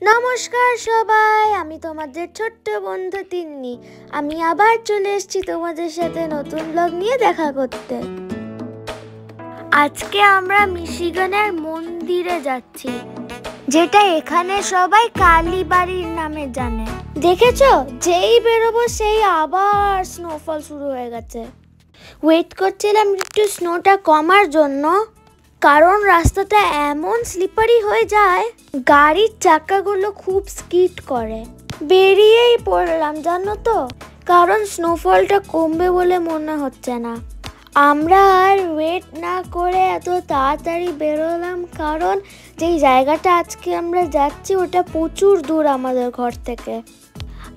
নমস্কার সবাই, আমি তোমাদের ছোট্ট বন্ধু তিন্নি। আমি আবার চলে এসেছি তোমাদের সাথে নতুন ব্লগ নিয়ে দেখা করতে। আজকে আমরা মিশিগানের মন্দিরে যাচ্ছি, যেটা এখানে সবাই কালীবাড়ির নামে জানে। দেখেছো, যেই বেরোবো সেই আবার স্নোফল শুরু হয়ে গেছে। ওয়েট করছিলাম একটু স্নোটা কমার জন্য, কারণ রাস্তাটা এমন স্লিপারি হয়ে যায়, গাড়ির চাকাগুলো খুব স্কিড করে। বেরিয়েই পড়লাম জানো তো, কারণ স্নোফলটা কমবে বলে মনে হচ্ছে না। আমরা আর ওয়েট না করে এত তাড়াতাড়ি বেরোলাম, কারণ যেই জায়গাটা আজকে আমরা যাচ্ছি ওটা প্রচুর দূর আমাদের ঘর থেকে।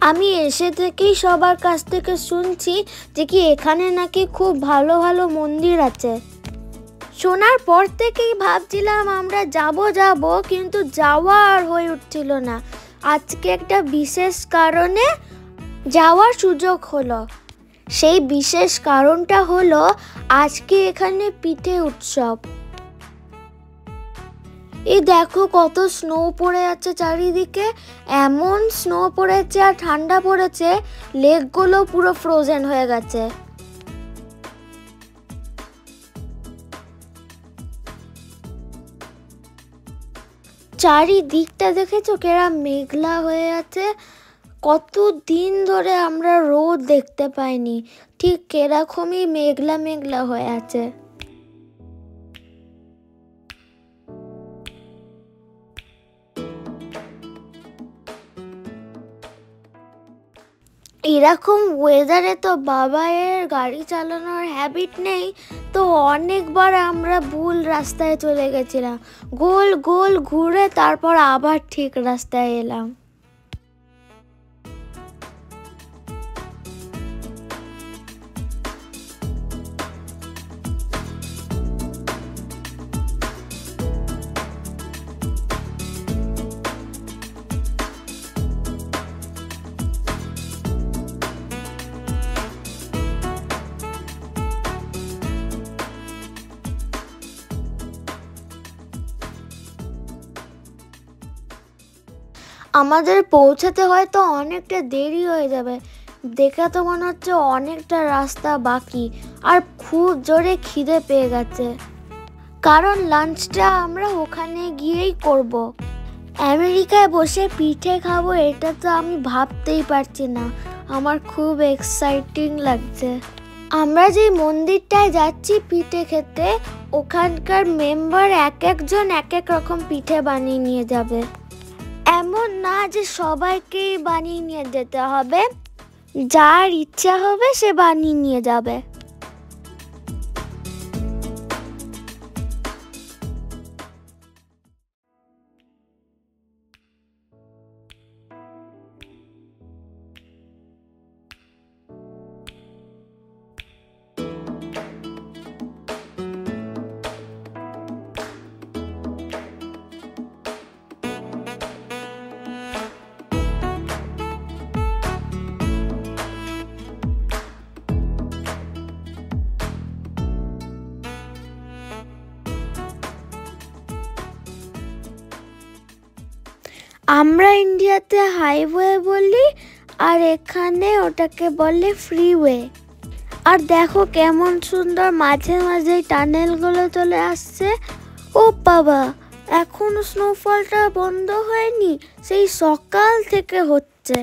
আমি এসে থেকেই সবার কাছ থেকে শুনছি যে কি এখানে নাকি খুব ভালো ভালো মন্দির আছে। শোনার পর থেকেই ভাবছিলাম আমরা যাব, কিন্তু যাওয়া আর হয়ে উঠছিল না। আজকে একটা বিশেষ কারণে যাওয়ার সুযোগ হলো। সেই বিশেষ কারণটা হলো আজকে এখানে পিঠে উৎসব। এই দেখো কত স্নো পড়ে আছে চারিদিকে, এমন স্নো পড়েছে আর ঠান্ডা পড়েছে, লেকগুলো পুরো ফ্রোজেন হয়ে গেছে। চারিদিকটা দেখেছো কেরম মেঘলা হয়ে আছে। কত দিন ধরে আমরা রোদ দেখতে পাইনি, ঠিক এরকমই মেঘলা মেঘলা হয়ে আছে। এরকম ওয়েদারে তো বাবায়ের গাড়ি চালানোর হ্যাবিট নেই, তো অনেকবার আমরা ভুল রাস্তায় চলে গেছিলাম, গোল গোল ঘুরে তারপর আবার ঠিক রাস্তায় এলাম। আমাদের পৌঁছাতে হয়তো অনেকটা দেরি হয়ে যাবে, দেখে তো মনে হচ্ছে অনেকটা রাস্তা বাকি, আর খুব জোরে খিদে পেয়ে গেছে, কারণ লাঞ্চটা আমরা ওখানে গিয়েই করব। আমেরিকায় বসে পিঠে খাবো, এটা তো আমি ভাবতেই পারছি না, আমার খুব এক্সাইটিং লাগছে। আমরা যে মন্দিরটায় যাচ্ছি পিঠে খেতে, ওখানকার মেম্বার এক একজন এক এক রকম পিঠে বানিয়ে নিয়ে যাবে। এমন না যে সবাইকেই বানিয়ে নিয়ে যেতে হবে, যার ইচ্ছা হবে সে বানিয়ে নিয়ে যাবে। আমরা ইন্ডিয়াতে হাইওয়ে বলি, আর এখানে ওটাকে বলে ফ্রিওয়ে। আর দেখো কেমন সুন্দর মাঝে মাঝে টানেলগুলো চলে আসছে। ও বাবা, এখনো স্নোফলটা বন্ধ হয়নি, সেই সকাল থেকে হচ্ছে।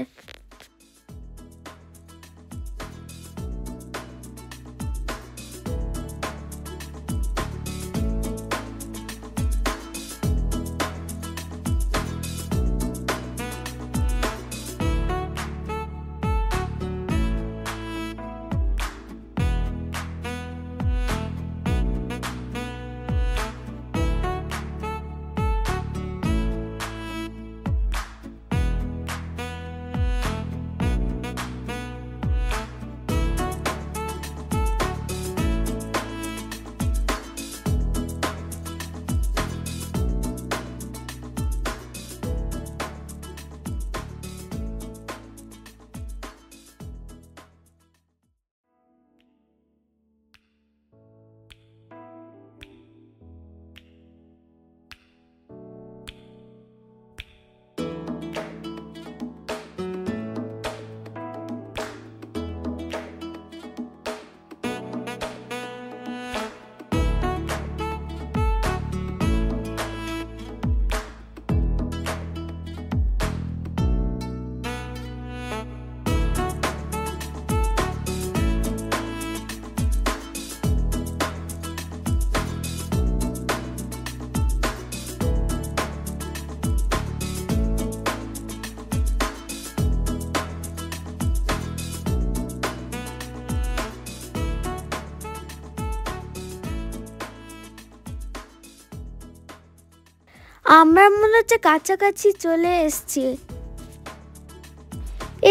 আমরা মনে হচ্ছে কাছাকাছি চলে এসেছি।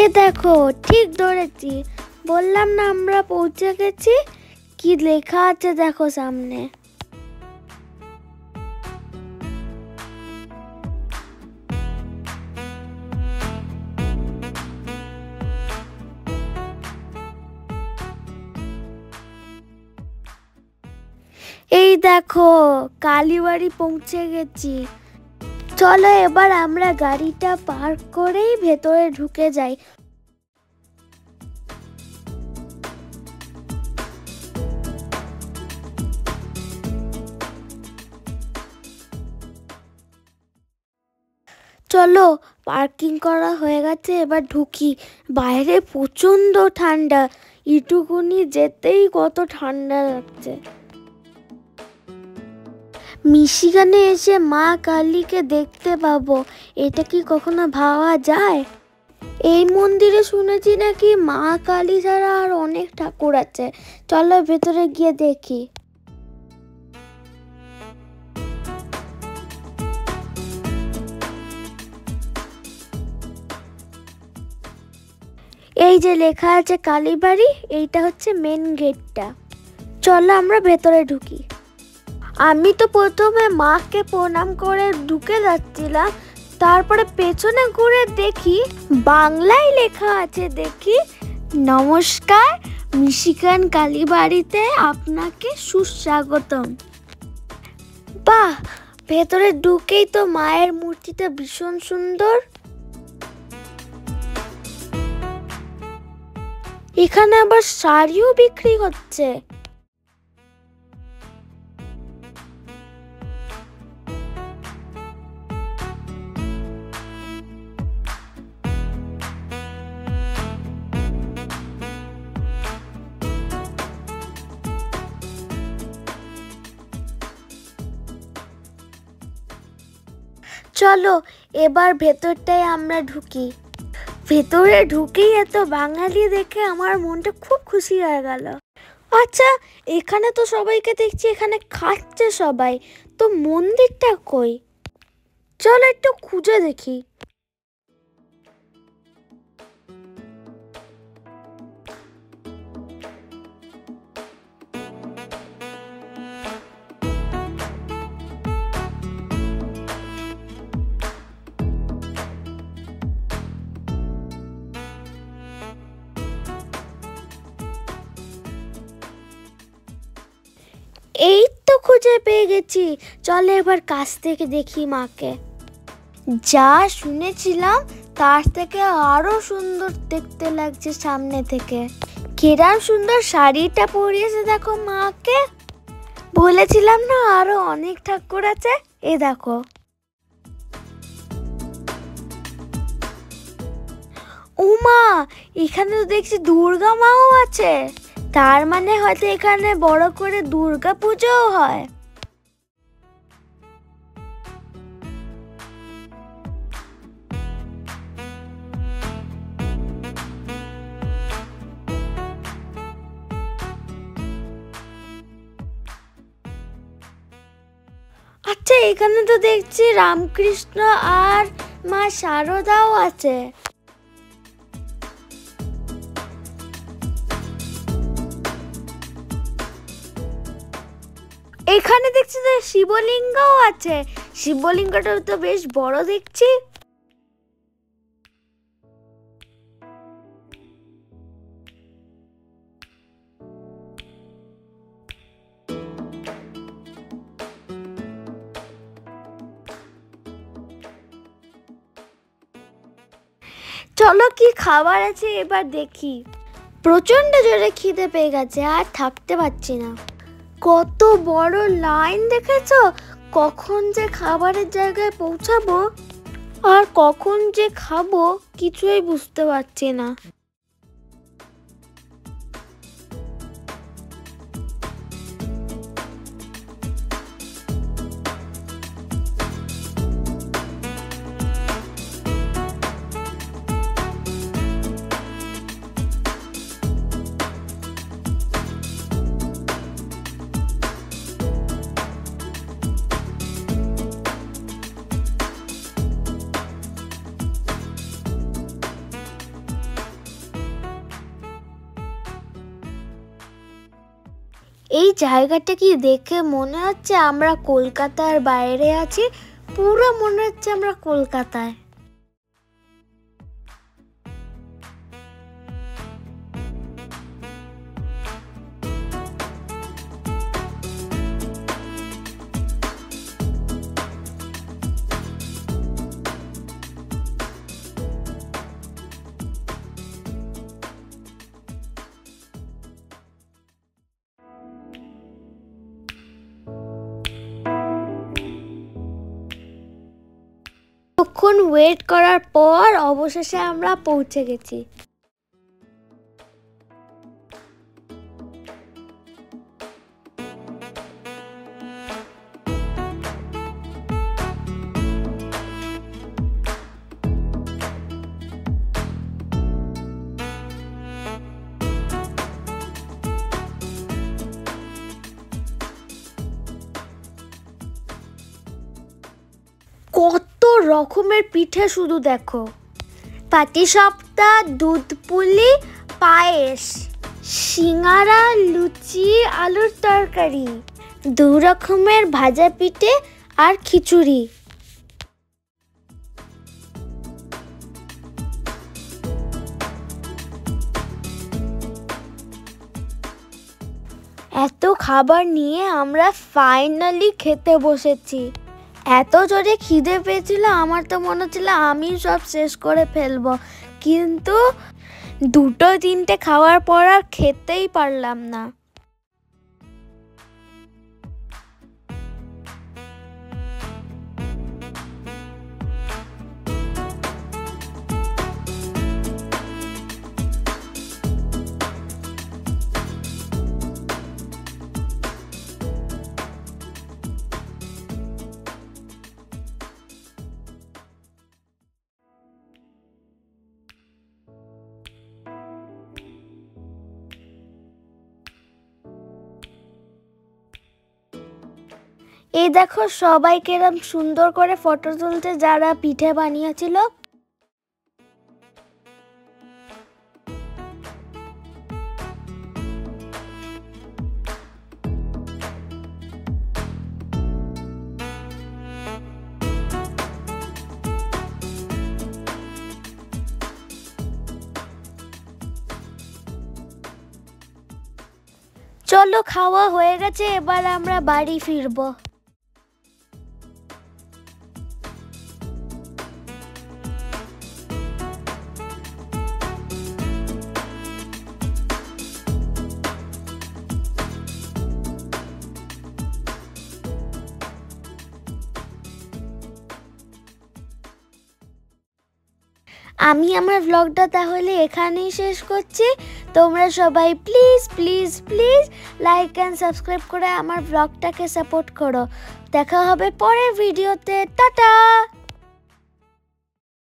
এ দেখো, ঠিক ধরেছি, বললাম না আমরা পৌঁছে গেছি। কি লেখা আছে দেখো সামনে। এই দেখো, কালীবাড়ি পৌঁছে গেছি। চলো এবার আমরা গাড়িটা পার্ক করেই ভেতরে ঢুকে যাই। চলো, পার্কিং করা হয়ে গেছে, এবার ঢুকি। বাইরে প্রচন্ড ঠান্ডা, এটুকুনি যেতেই কত ঠান্ডা লাগছে। মিশিগানে এসে মা কালীকে দেখতে পাবো, এটা কি কখনো ভাবা যায়? এই মন্দিরে শুনেছি নাকি মা কালী ছাড়া আর অনেক ঠাকুর আছে। চলো ভেতরে গিয়ে দেখি। এই যে লেখা আছে কালীবাড়ি, এইটা হচ্ছে মেন গেটটা। চলো আমরা ভেতরে ঢুকি। আমি তো প্রথমে মাকে প্রণাম করে ঢুকে যাচ্ছিলাম, তারপরে পেছনে ঘুরে দেখি বাংলায় লেখা আছে। দেখি, নমস্কার, মিশিগান কালীবাড়িতে আপনাকে সুস্বাগতম। বাহ, ভেতরে ঢুকেই তো মায়ের মূর্তিটা ভীষণ সুন্দর। এখানে আবার শাড়িও বিক্রি হচ্ছে। চলো এবার ভেতরটায় আমরা ঢুকি। ভেতরে ঢুকেই এত বাঙালি দেখে আমার মনটা খুব খুশি হয়ে গেল। আচ্ছা, এখানে তো সবাইকে দেখছি এখানে খাচ্ছে সবাই, তো মন্দিরটা কই? চলো একটু খুঁজে দেখি। এই তো খুঁজে পেয়ে গেছি। চলে এবার কাছ থেকে দেখি মাকে। যা শুনেছিলাম তার থেকে আরো সুন্দর দেখতে লাগছে সামনে থেকে। কিরম সুন্দর শাড়িটা পরিয়েছে দেখো মাকে। বলেছিলাম না আরো অনেক ঠাকুর আছে, এ দেখো। উমা, এখানে তো দেখছি দুর্গা মাও আছে। তার মানে হয়তো এখানে বড় করে দুর্গা পুজোও হয়। আচ্ছা, এখানে তো দেখছি রামকৃষ্ণ আর মা শারদাও আছে। এখানে দেখছি যে শিবলিঙ্গও আছে। শিবলিঙ্গটা তো বেশ বড় দেখছি। চলো কি খাবার আছে এবার দেখি। প্রচন্ড জোরে খিদে পেয়ে গেছে, আর থাকতে পারছি না। কত বড় লাইন দেখেছো? কখন যে খাবারের জায়গায় পৌঁছাবো আর কখন যে খাবো কিছুই বুঝতে পারছি না। এই জায়গাটা কি দেখে মনে হচ্ছে আমরা কলকাতার বাইরে আছি, পুরো মনে হচ্ছে আমরা কলকাতায়। তখন ওয়েট করার পর অবশেষে আমরা পৌঁছে গেছি। কত রকমের পিঠে শুধু দেখো, পাটিসাপটা, দুধ পুলি, পায়েস, সিঙ্গারা, লুচি, আলুর তরকারি, 2 রকমের ভাজা পিঠে আর খিচুড়ি। এত খাবার নিয়ে আমরা ফাইনালি খেতে বসেছি। এত জোরে খিদে পেয়েছিল, আমার তো মনে হচ্ছিল আমি সব শেষ করে ফেলবো, কিন্তু 2-3টে খাওয়ার পর আর খেতেই পারলাম না। এই দেখো সবাই কিরম সুন্দর করে ফটো তুলছে যারা পিঠে বানিয়েছিল। চলো খাওয়া হয়ে গেছে, এবার আমরা বাড়ি ফিরবো। আমি আমার ব্লগটা তাহলে এখানেই শেষ করছি। তোমরা সবাই please please please like and subscribe করে আমার ব্লগটাকে সাপোর্ট করো। দেখা হবে পরের ভিডিওতে। টাটা।